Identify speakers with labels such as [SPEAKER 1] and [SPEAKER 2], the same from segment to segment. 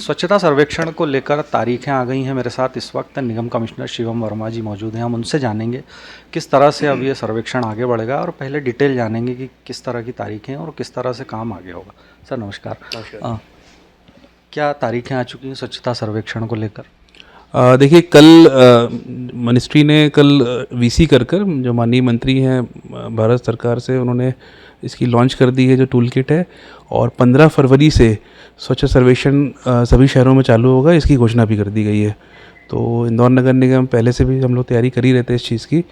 [SPEAKER 1] स्वच्छता सर्वेक्षण को लेकर तारीखें आ गई हैं। मेरे साथ इस वक्त निगम कमिश्नर शिवम वर्मा जी मौजूद हैं। हम उनसे जानेंगे किस तरह से अब ये सर्वेक्षण आगे बढ़ेगा और पहले डिटेल जानेंगे कि किस तरह की तारीखें हैं और किस तरह से काम आगे होगा। सर नमस्कार। क्या तारीखें आ चुकी हैं स्वच्छता सर्वेक्षण को लेकर?
[SPEAKER 2] देखिए, कल मिनिस्ट्री ने कल वीसी कर जो माननीय मंत्री हैं भारत सरकार से, उन्होंने इसकी लॉन्च कर दी है जो टूल किट है, और 15 फरवरी से स्वच्छ सर्वेक्षण सभी शहरों में चालू होगा, इसकी घोषणा भी कर दी गई है। तो इंदौर नगर निगम पहले से भी हम लोग तैयारी कर ही रहते हैं इस चीज़ की,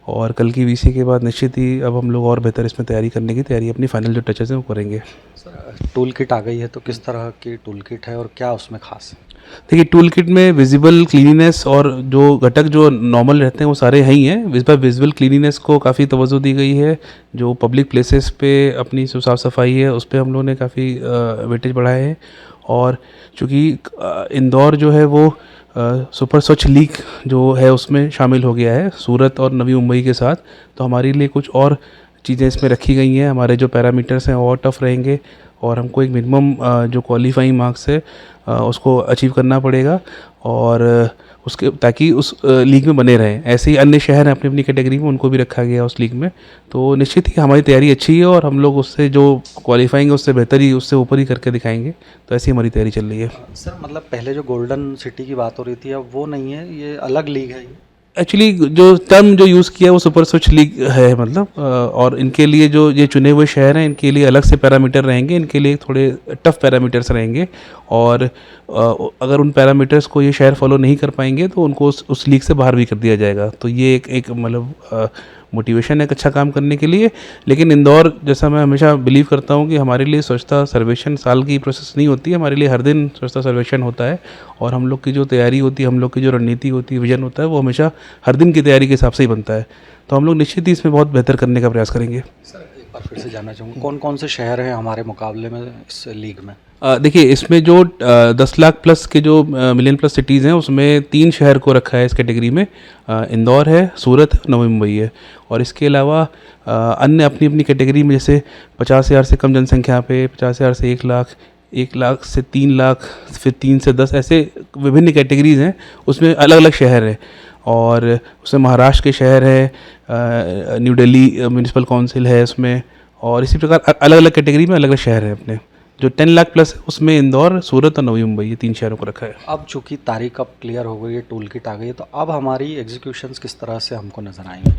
[SPEAKER 2] और कल की वीसी के बाद निश्चित ही अब हम लोग और बेहतर इसमें तैयारी करने की तैयारी अपनी फाइनल जो टचेस हैं वो करेंगे।
[SPEAKER 1] सर टूल किट आ गई है तो किस तरह की टूल किट है और क्या उसमें खास है?
[SPEAKER 2] देखिए, टूल किट में विजिबल क्लीनिनेस और जो घटक जो नॉर्मल रहते हैं वो सारे ही हैं। विजिबल क्लीनिनेस को काफ़ी तवज्जो दी गई है। जो पब्लिक प्लेसेस पे अपनी जो साफ़ सफाई है उस पर हम लोगों ने काफ़ी वेटेज बढ़ाए हैं। और चूँकि इंदौर जो है वो सुपर स्वच्छ लीग जो है उसमें शामिल हो गया है सूरत और नवी मुंबई के साथ, तो हमारे लिए कुछ और चीज़ें इसमें रखी गई हैं। हमारे जो पैरामीटर्स हैं और टफ रहेंगे, और हमको एक मिनिमम जो क्वालिफाइंग मार्क्स है उसको अचीव करना पड़ेगा, और उसके ताकि उस लीग में बने रहें। ऐसे ही अन्य शहर हैं अपनी अपनी कैटेगरी में, उनको भी रखा गया उस लीग में। तो निश्चित ही हमारी तैयारी अच्छी है और हम लोग उससे जो क्वालिफाइंग है उससे बेहतर ही, उससे ऊपर ही करके दिखाएंगे। तो ऐसी हमारी तैयारी चल रही है।
[SPEAKER 1] सर मतलब पहले जो गोल्डन सिटी की बात हो रही थी अब वो नहीं है, ये अलग लीग है ये?
[SPEAKER 2] एक्चुअली जो टर्म जो यूज़ किया है वो सुपर स्वच्छ लीग है, मतलब और इनके लिए जो ये चुने हुए शहर हैं इनके लिए अलग से पैरामीटर रहेंगे, इनके लिए थोड़े टफ पैरामीटर्स रहेंगे, और अगर उन पैरामीटर्स को ये शहर फॉलो नहीं कर पाएंगे तो उनको उस लीग से बाहर भी कर दिया जाएगा। तो ये एक मतलब मोटिवेशन है एक अच्छा काम करने के लिए। लेकिन इंदौर, जैसा मैं हमेशा बिलीव करता हूँ कि हमारे लिए स्वच्छता सर्वेक्षण साल की प्रोसेस नहीं होती है, हमारे लिए हर दिन स्वच्छता सर्वेक्षण होता है, और हम लोग की जो तैयारी होती है, हम लोग की जो रणनीति होती है, विजन होता है, वो हमेशा हर दिन की तैयारी के हिसाब से ही बनता है। तो हम लोग निश्चित ही इसमें बहुत बेहतर करने का प्रयास करेंगे।
[SPEAKER 1] सर एक बार फिर से जानना चाहूँगा कौन कौन से शहर हैं हमारे मुकाबले में इस लीग में?
[SPEAKER 2] देखिए, इसमें जो 10 लाख प्लस के जो मिलियन प्लस सिटीज़ हैं उसमें 3 शहर को रखा है इस कैटेगरी में। इंदौर है, सूरत है, नवी मुंबई है। और इसके अलावा अन्य अपनी अपनी कैटेगरी में, जैसे 50,000 से कम जनसंख्या पे 50,000 से 1 लाख, 1 लाख से 3 लाख, फिर 3 से 10, ऐसे विभिन्न कैटेगरीज़ हैं। उसमें अलग अलग शहर हैं, और उसमें महाराष्ट्र के शहर है, न्यू दिल्ली म्यूनिसिपल काउंसिल है उसमें, और इसी प्रकार अलग अलग कैटेगरी में अलग अलग शहर हैं अपने। जो 10 लाख प्लस है उसमें इंदौर, सूरत और नवी मुंबई, ये 3 शहरों को रखा है।
[SPEAKER 1] अब चूँकि तारीख अब क्लियर हो गई है, टूल किट आ गई है, तो अब हमारी एग्जीक्यूशंस किस तरह से हमको नजर आएंगे?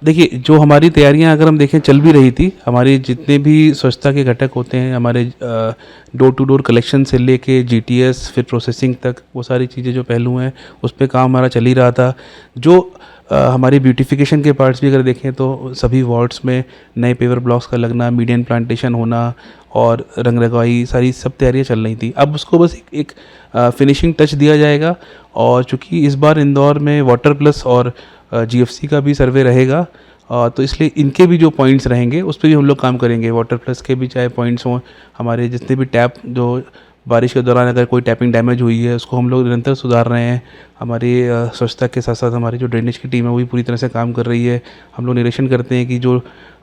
[SPEAKER 2] देखिए, जो हमारी तैयारियां अगर हम देखें चल भी रही थी, हमारे जितने भी स्वच्छता के घटक होते हैं, हमारे डोर टू डोर कलेक्शन से लेके जीटीएस फिर प्रोसेसिंग तक, वो सारी चीज़ें जो पहलू हैं उस पर काम हमारा चल ही रहा था। जो हमारी ब्यूटिफिकेशन के पार्ट्स भी अगर देखें तो सभी वार्ड्स में नए पेवर ब्लॉक्स का लगना, मीडियन प्लांटेशन होना और रंग रगवाई, सारी सब तैयारियां चल रही थी। अब उसको बस एक फिनिशिंग टच दिया जाएगा। और चूँकि इस बार इंदौर में वाटर प्लस और जीएफसी का भी सर्वे रहेगा, तो इसलिए इनके भी जो पॉइंट्स रहेंगे उस पर भी हम लोग काम करेंगे। वाटर प्लस के भी चाहे पॉइंट्स हों, हमारे जितने भी टैप जो बारिश के दौरान अगर कोई टैपिंग डैमेज हुई है उसको हम लोग निरंतर सुधार रहे हैं। हमारी स्वच्छता के साथ साथ हमारी जो ड्रेनेज की टीम है वो भी पूरी तरह से काम कर रही है। हम लोग निरीक्षण करते हैं कि जो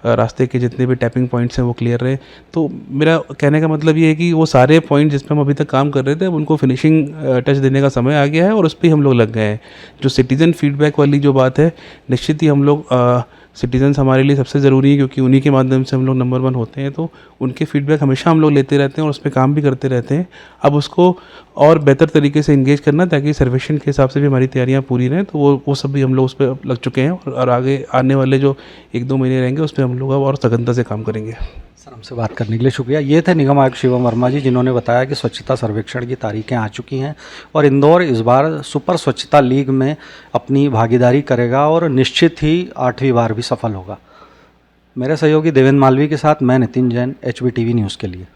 [SPEAKER 2] रास्ते के जितने भी टैपिंग पॉइंट्स हैं वो क्लियर रहे। तो मेरा कहने का मतलब ये है कि वो सारे पॉइंट जिस पर हम अभी तक काम कर रहे थे, अब उनको फिनिशिंग टच देने का समय आ गया है और उस पर ही हम लोग लग गए हैं। जो सिटीज़न फीडबैक वाली जो बात है, निश्चित ही हम लोग सिटीजन्स हमारे लिए सबसे ज़रूरी है, क्योंकि उन्हीं के माध्यम से हम लोग नंबर 1 होते हैं। तो उनके फीडबैक हमेशा हम लोग लेते रहते हैं और उस पर काम भी करते रहते हैं। अब उसको और बेहतर तरीके से इंगेज करना, ताकि सर्वेक्षण के हिसाब से भी हमारी तैयारियां पूरी रहें। तो वो सब भी हम लोग उस पर लग चुके हैं, और आगे आने वाले जो 1-2 महीने रहेंगे उस पर हम लोग अब और सघनता से काम करेंगे।
[SPEAKER 1] सर हमसे बात करने के लिए शुक्रिया। ये थे निगम आयुक्त शिवम वर्मा जी, जिन्होंने बताया कि स्वच्छता सर्वेक्षण की तारीखें आ चुकी हैं और इंदौर इस बार सुपर स्वच्छता लीग में अपनी भागीदारी करेगा और निश्चित ही 8वीं बार भी सफल होगा। मेरे सहयोगी देवेंद्र मालवी के साथ मैं नितिन जैन, HBTV न्यूज़ के लिए।